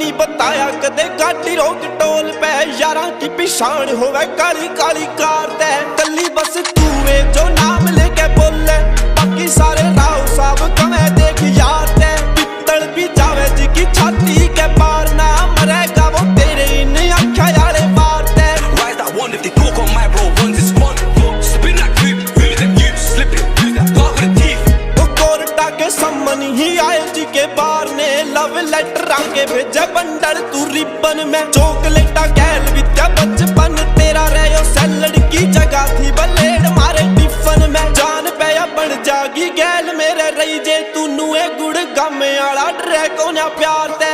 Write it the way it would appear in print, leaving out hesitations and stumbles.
नहीं बताया कदे गाड़ी रोक टोल पे यारां की पिछाण होवे काली काली कार ते कली बस तू वे जो नाम लेके बोले बाकी सारे राव साहब कमे देख यार ते पित्तल भी जावे जी की छाती के पार ना मरेगा वो तेरे इन आँखा यारे मार ते Why is that one if they talk on my bro runs it's one spin that creep who is them you slipping who's that part with the teeth वो कोर्टा के सम्मन ही आए जी के बार ने लव लेटर आगे भेजे बंडल तू ribbon में चॉकलेटा गैल विद्या बचपन तेरा रहो सैलड की जगह थी बलेड मारे टिफन में जान पया बन जागी गैल मेरे रही जे तू नुए गुड़ गम आला डरे को ना प्यार ते